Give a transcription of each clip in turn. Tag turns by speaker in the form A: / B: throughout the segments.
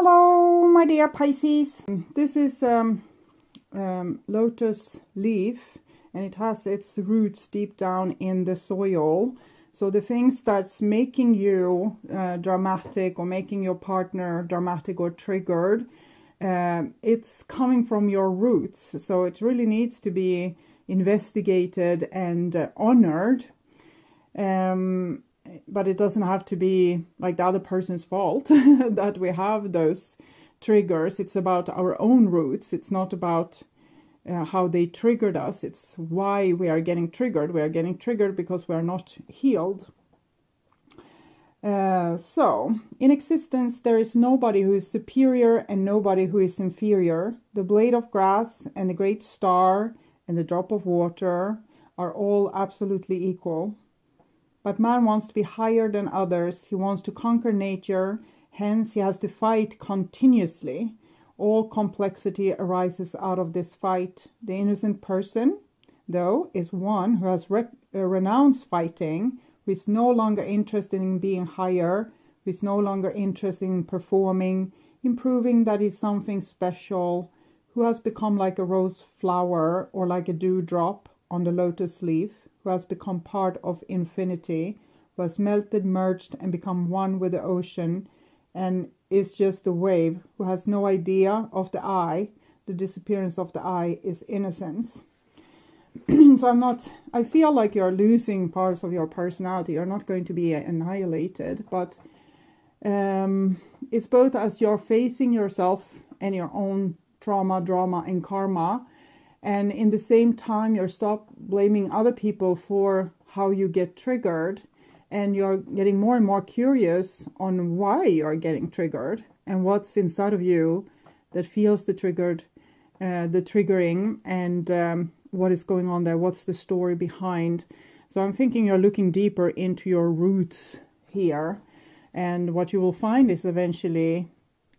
A: Hello, my dear Pisces. This is lotus leaf, and it has its roots deep down in the soil. So the things that's making you dramatic, or making your partner dramatic or triggered, it's coming from your roots. So it really needs to be investigated and honored. But it doesn't have to be like the other person's fault that we have those triggers. It's about our own roots. It's not about how they triggered us. It's why we are getting triggered. We are getting triggered because we are not healed. So, in existence, there is nobody who is superior and nobody who is inferior. The blade of grass and the great star and the drop of water are all absolutely equal. But man wants to be higher than others. He wants to conquer nature. Hence, he has to fight continuously. All complexity arises out of this fight. The innocent person, though, is one who has renounced fighting, who is no longer interested in being higher, who is no longer interested in performing, improving that is something special, who has become like a rose flower or like a dewdrop on the lotus leaf, who has become part of infinity, who has melted, merged, and become one with the ocean, and is just a wave, who has no idea of the I. The disappearance of the I is innocence. So I feel like you're losing parts of your personality. You're not going to be annihilated, but it's both as you're facing yourself and your own trauma, drama, and karma. And in the same time, you're stop blaming other people for how you get triggered. And you're getting more and more curious on why you're getting triggered. And what's inside of you that feels the triggering. And what is going on there. What's the story behind. So I'm thinking you're looking deeper into your roots here. And what you will find is eventually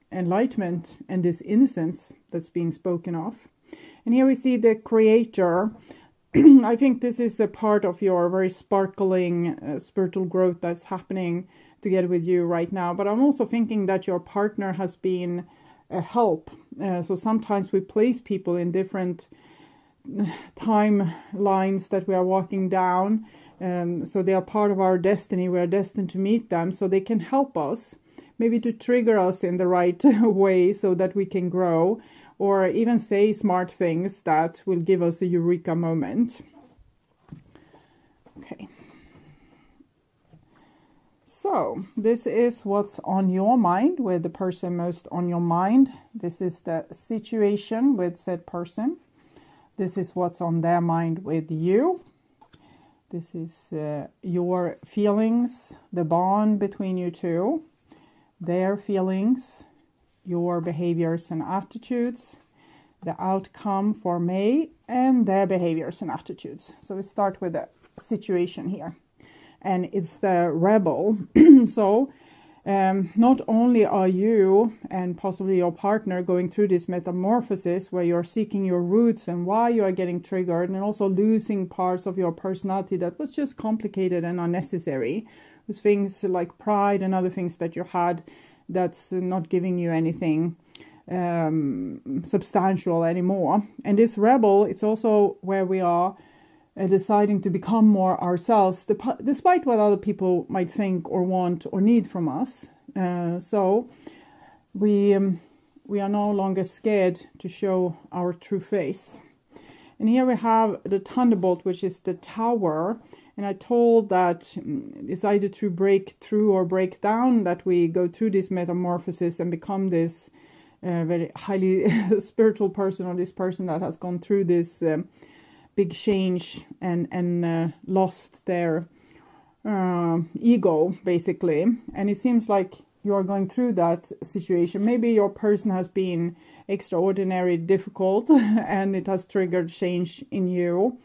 A: enlightenment and this innocence that's being spoken of. And here we see the creator. I think this is a part of your very sparkling spiritual growth that's happening together with you right now. But I'm also thinking that your partner has been a help. So sometimes we place people in different timelines that we are walking down. So they are part of our destiny. We are destined to meet them. So they can help us, maybe to trigger us in the right way so that we can grow. Or even say smart things that will give us a eureka moment. Okay. So, this is what's on your mind with the person most on your mind. This is the situation with said person. This is what's on their mind with you. This is your feelings, the bond between you two, their feelings, your behaviors and attitudes, the outcome for May, and their behaviors and attitudes. So we start with the situation here. And it's the rebel. So not only are you and possibly your partner going through this metamorphosis where you're seeking your roots and why you are getting triggered, and also losing parts of your personality that was just complicated and unnecessary. With things like pride and other things that you had that's not giving you anything substantial anymore. And this rebel, it's also where we are deciding to become more ourselves, despite what other people might think or want or need from us. So we are no longer scared to show our true face. And here we have the thunderbolt, which is the tower. And I told that it's either to break through or break down that we go through this metamorphosis and become this very highly spiritual person, or this person that has gone through this big change and lost their ego, basically. And it seems like you are going through that situation. Maybe your person has been extraordinarily difficult and it has triggered change in you.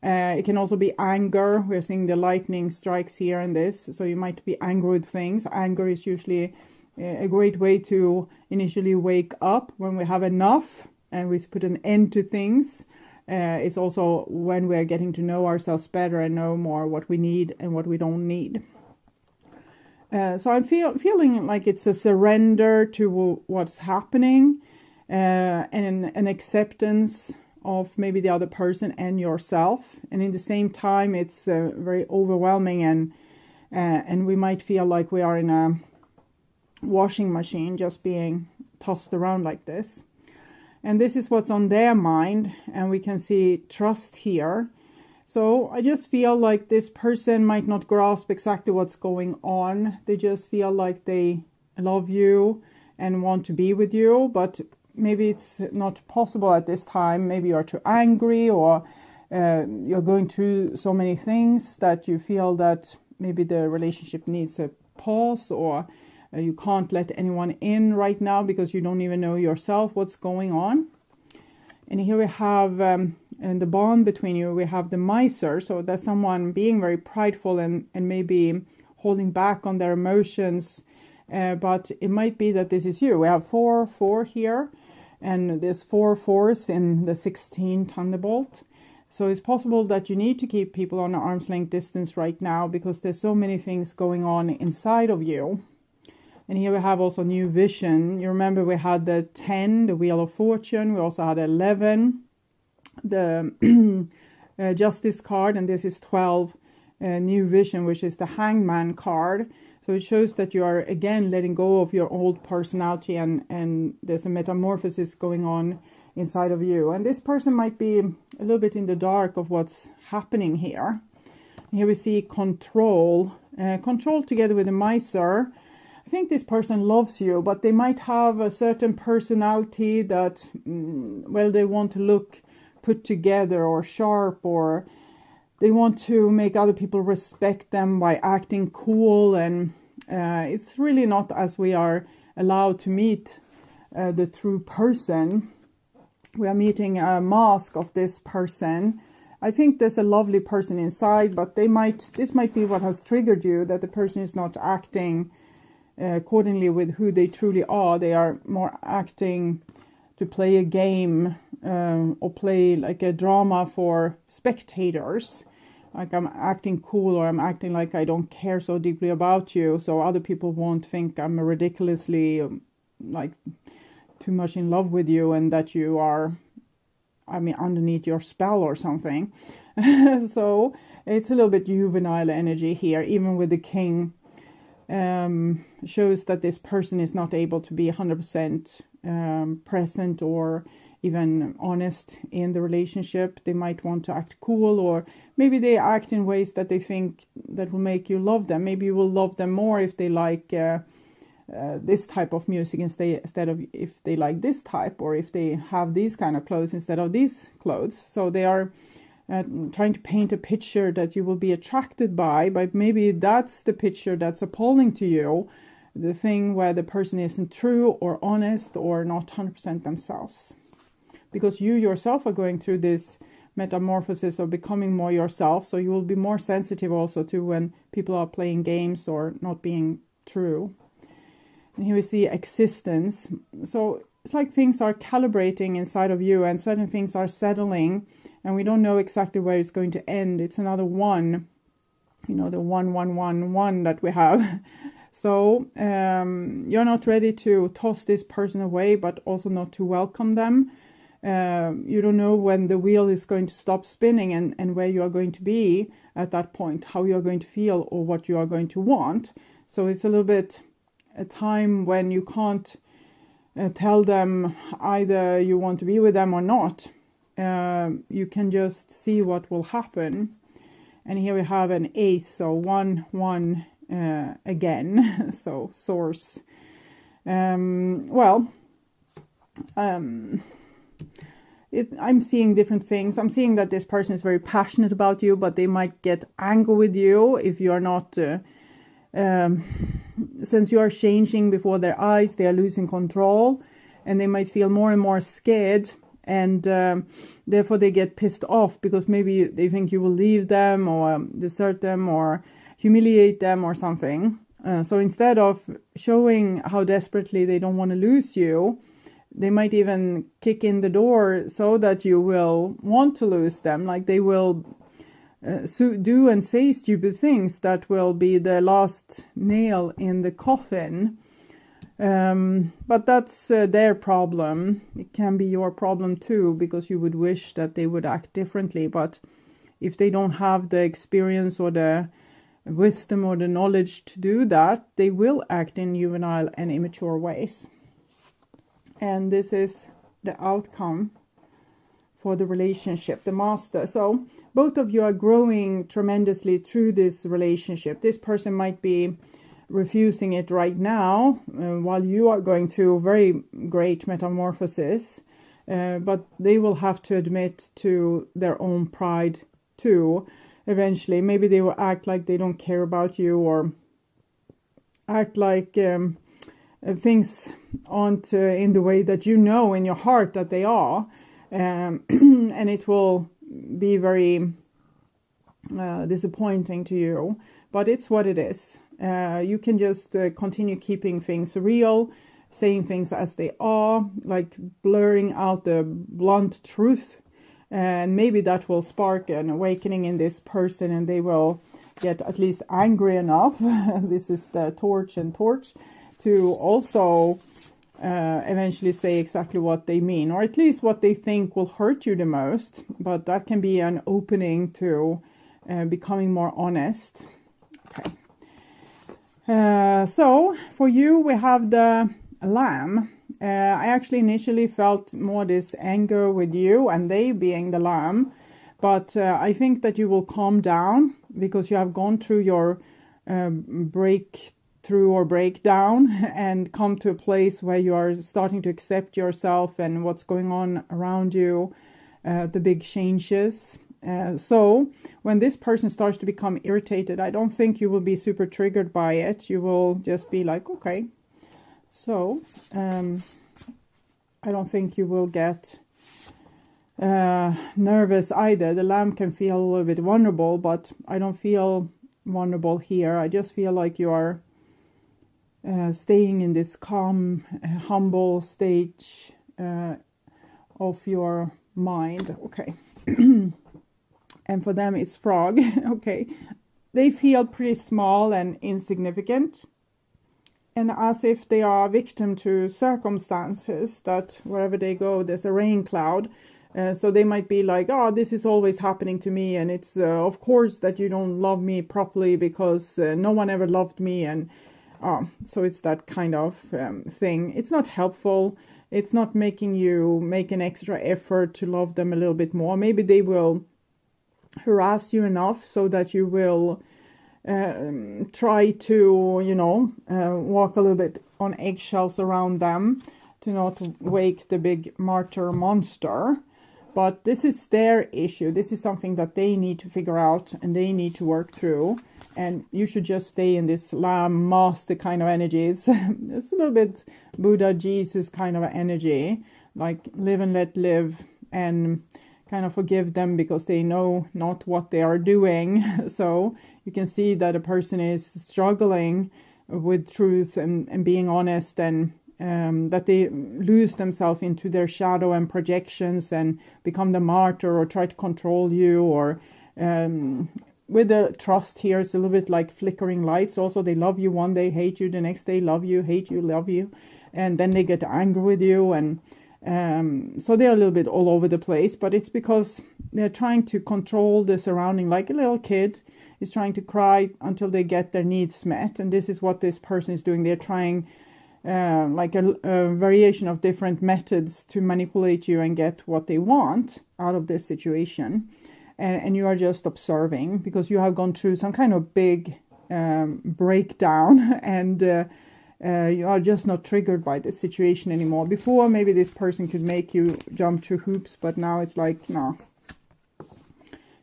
A: It can also be anger. We're seeing the lightning strikes here in this. So you might be angry with things. Anger is usually a great way to initially wake up when we have enough and we put an end to things. It's also when we're getting to know ourselves better and know more what we need and what we don't need. So I'm feeling like it's a surrender to what's happening, and an acceptance of maybe the other person and yourself. And in the same time, it's very overwhelming, and we might feel like we are in a washing machine just being tossed around like this. And this is what's on their mind, and we can see trust here. So I just feel like this person might not grasp exactly what's going on. They just feel like they love you and want to be with you, but maybe it's not possible at this time. Maybe you're too angry, or you're going through so many things that you feel that maybe the relationship needs a pause, or you can't let anyone in right now because you don't even know yourself what's going on. And here we have, in the bond between you, we have the miser. So that's someone being very prideful and maybe holding back on their emotions. But it might be that this is you. We have 4 here, and there's 4 fours in the 16 thunderbolt. So it's possible that you need to keep people on an arm's length distance right now because there's so many things going on inside of you. And here we have also new vision. You remember we had the 10, the Wheel of Fortune. We also had 11, the Justice card. And this is 12, new vision, which is the Hangman card. So it shows that you are, again, letting go of your old personality, and there's a metamorphosis going on inside of you. And this person might be a little bit in the dark of what's happening here. Here we see control. Control together with the miser. I think this person loves you, but they might have a certain personality that, well, they want to look put together or sharp, or they want to make other people respect them by acting cool. And it's really not as we are allowed to meet the true person. We are meeting a mask of this person. I think there's a lovely person inside, but this might be what has triggered you, that the person is not acting accordingly with who they truly are. They are more acting to play a game, or play like a drama for spectators. Like, I'm acting cool, or I'm acting like I don't care so deeply about you, so other people won't think I'm ridiculously like too much in love with you, and that you are, underneath your spell or something. So it's a little bit juvenile energy here, even with the king. Shows that this person is not able to be 100% present or even honest in the relationship. They might want to act cool, or maybe they act in ways that they think that will make you love them. Maybe you will love them more if they like this type of music instead of if they like this type, or if they have these kind of clothes instead of these clothes. So they are trying to paint a picture that you will be attracted by, but maybe that's the picture that's appalling to you, the thing where the person isn't true or honest or not 100% themselves. Because you yourself are going through this metamorphosis of becoming more yourself, so you will be more sensitive also to when people are playing games or not being true. And here we see existence. So it's like things are calibrating inside of you, and certain things are settling, and we don't know exactly where it's going to end. It's another 1, the 1 that we have. So you're not ready to toss this person away, but also not to welcome them. You don't know when the wheel is going to stop spinning, and where you are going to be at that point, how you are going to feel, or what you are going to want. So it's a little bit a time when you can't tell them either you want to be with them or not. You can just see what will happen. And here we have an ace, so 1 again. So source. I'm seeing different things. I'm seeing that this person is very passionate about you, but they might get angry with you if you are not, since you are changing before their eyes, they are losing control, and they might feel more and more scared, and therefore they get pissed off because maybe they think you will leave them or desert them or humiliate them or something. So instead of showing how desperately they don't want to lose you, they might even kick in the door so that you will want to lose them. Like they will do and say stupid things that will be the last nail in the coffin. But that's their problem. It can be your problem too, because you would wish that they would act differently. But if they don't have the experience or the wisdom or the knowledge to do that, they will act in juvenile and immature ways. And this is the outcome for the relationship, the master. So both of you are growing tremendously through this relationship. This person might be refusing it right now, while you are going through very great metamorphosis, but they will have to admit to their own pride too. Eventually, maybe they will act like they don't care about you, or act like things aren't in the way that you know in your heart that they are, and it will be very disappointing to you. But it's what it is. You can just continue keeping things real, saying things as they are, like blurring out the blunt truth. And maybe that will spark an awakening in this person, and they will get at least angry enough. This is the torch and torch, to also eventually say exactly what they mean, or at least what they think will hurt you the most. But that can be an opening to becoming more honest. Okay. So for you, we have the Lamb. I actually initially felt more this anger with you and they being the Lamb, but I think that you will calm down because you have gone through your breakthrough or breakdown and come to a place where you are starting to accept yourself and what's going on around you, the big changes. So when this person starts to become irritated, I don't think you will be super triggered by it. You will just be like, okay. So I don't think you will get nervous either. The Lamb can feel a little bit vulnerable, but I don't feel vulnerable here. I just feel like you are staying in this calm, humble stage of your mind. Okay. And for them, it's frog. Okay. They feel pretty small and insignificant, and as if they are victim to circumstances, that wherever they go, there's a rain cloud. So they might be like, oh, this is always happening to me. And it's, of course, that you don't love me properly because no one ever loved me. And so it's that kind of thing. It's not helpful. It's not making you make an extra effort to love them a little bit more. Maybe they will harass you enough so that you will try to, walk a little bit on eggshells around them to not wake the big martyr monster. But this is their issue. This is something that they need to figure out and they need to work through. And you should just stay in this Lamb master kind of energies. It's a little bit Buddha, Jesus kind of energy, like live and let live, and kind of forgive them because they know not what they are doing. So you can see that a person is struggling with truth and being honest, and that they lose themselves into their shadow and projections and become the martyr or try to control you, or with the trust here, it's a little bit like flickering lights. Also, they love you one day, hate you the next day, love you, hate you, love you, and then they get angry with you, and so they're a little bit all over the place. But it's because they're trying to control the surrounding, like a little kid is trying to cry until they get their needs met. And this is what this person is doing. They're trying like a variation of different methods to manipulate you and get what they want out of this situation. And you are just observing because you have gone through some kind of big breakdown, and you are just not triggered by this situation anymore. Before, maybe this person could make you jump through hoops, but now it's like, no.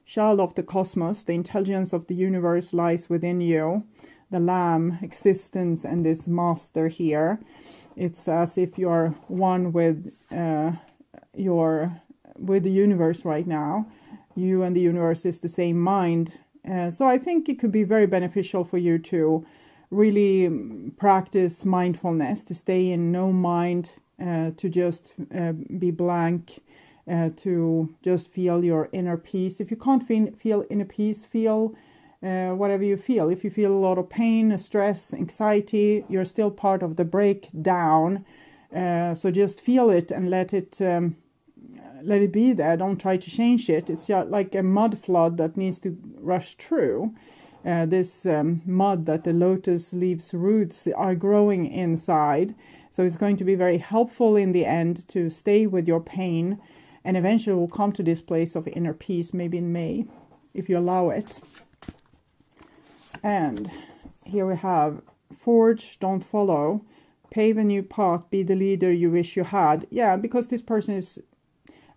A: Child of the cosmos, the intelligence of the universe lies within you. The Lamb, existence, and this master here. It's as if you are one with with the universe right now. You and the universe is the same mind. So I think it could be very beneficial for you to really practice mindfulness, to stay in no mind, to just be blank, to just feel your inner peace. If you can't feel inner peace, feel whatever you feel. If you feel a lot of pain, stress, anxiety, you're still part of the breakdown. So just feel it and let it be there. Don't try to change it. It's like a mud flood that needs to rush through. This mud that the lotus leaves roots are growing inside. So it's going to be very helpful in the end to stay with your pain, and eventually we'll come to this place of inner peace, maybe in May, if you allow it. And here we have forge, don't follow, pave a new path, be the leader you wish you had. Yeah, because this person is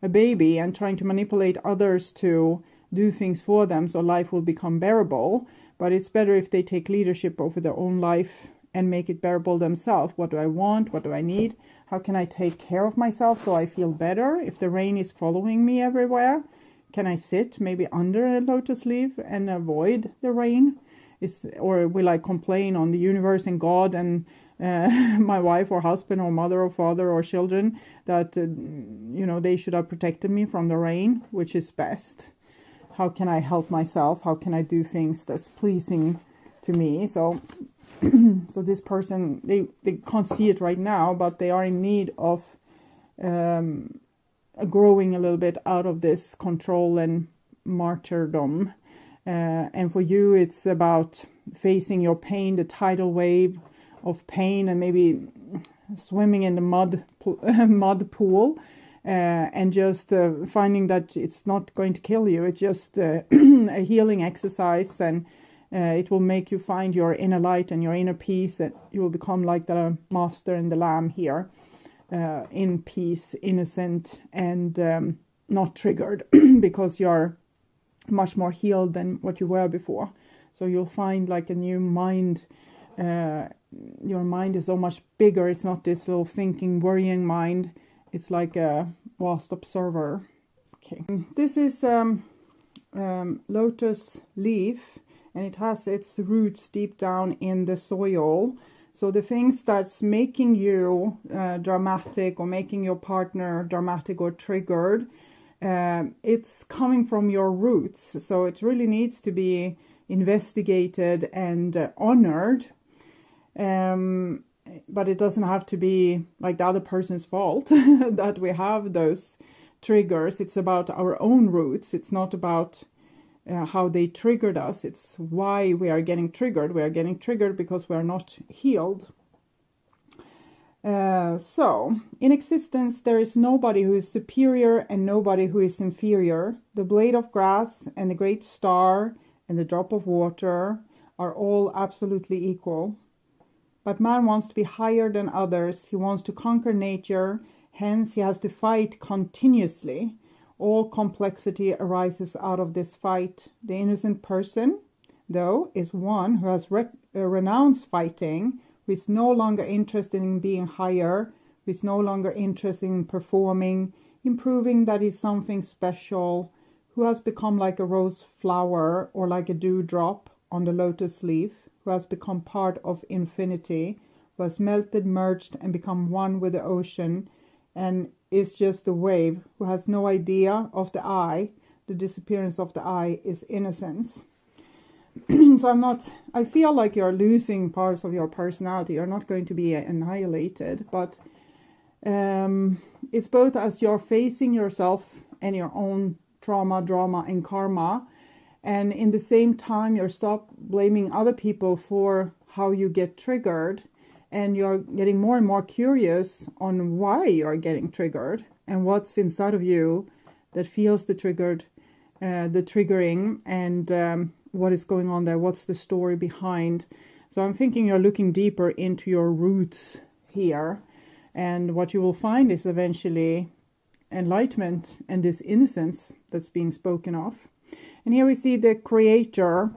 A: a baby and trying to manipulate others to do things for them, so life will become bearable. But it's better if they take leadership over their own life and make it bearable themselves. What do I want? What do I need? How can I take care of myself so I feel better? If the rain is following me everywhere, can I sit maybe under a lotus leaf and avoid the rain? Or will I complain on the universe and God and my wife or husband or mother or father or children that, they should have protected me from the rain, which is best? How can I help myself? How can I do things that's pleasing to me? So this person, they can't see it right now, but they are in need of growing a little bit out of this control and martyrdom. And for you, it's about facing your pain, the tidal wave of pain, and maybe swimming in the mud pool, and just finding that it's not going to kill you. It's just a healing exercise, and it will make you find your inner light and your inner peace, and you will become like the master and the lamb here, in peace, innocent, and not triggered, because you're much more healed than what you were before. So you'll find like a new mind. Your mind is so much bigger. It's not this little thinking, worrying mind. It's like a vast observer. Okay, this is lotus leaf, and it has its roots deep down in the soil. So the things that's making you dramatic, or making your partner dramatic or triggered, it's coming from your roots. So it really needs to be investigated and honored. But it doesn't have to be like the other person's fault that we have those triggers. It's about our own roots. It's not about how they triggered us. It's why we are getting triggered. We are getting triggered because we are not healed. So, in existence, there is nobody who is superior and nobody who is inferior. The blade of grass and the great star and the drop of water are all absolutely equal. But man wants to be higher than others. He wants to conquer nature. Hence, he has to fight continuously. All complexity arises out of this fight. The innocent person, though, is one who has renounced fighting, who is no longer interested in being higher, who is no longer interested in performing, improving that is something special, who has become like a rose flower or like a dewdrop on the lotus leaf, who has become part of infinity, who has melted, merged, and become one with the ocean, and is just a wave, who has no idea of the I. The disappearance of the I is innocence. So I feel like you're losing parts of your personality. You're not going to be annihilated, but it's both as you're facing yourself and your own trauma, drama, and karma. And in the same time, you're stop blaming other people for how you get triggered. And you're getting more and more curious on why you're getting triggered and what's inside of you that feels the triggering, and what is going on there. What's the story behind? So I'm thinking you're looking deeper into your roots here. And what you will find is eventually enlightenment and this innocence that's being spoken of. And here we see the creator.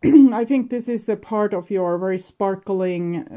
A: I think this is a part of your very sparkling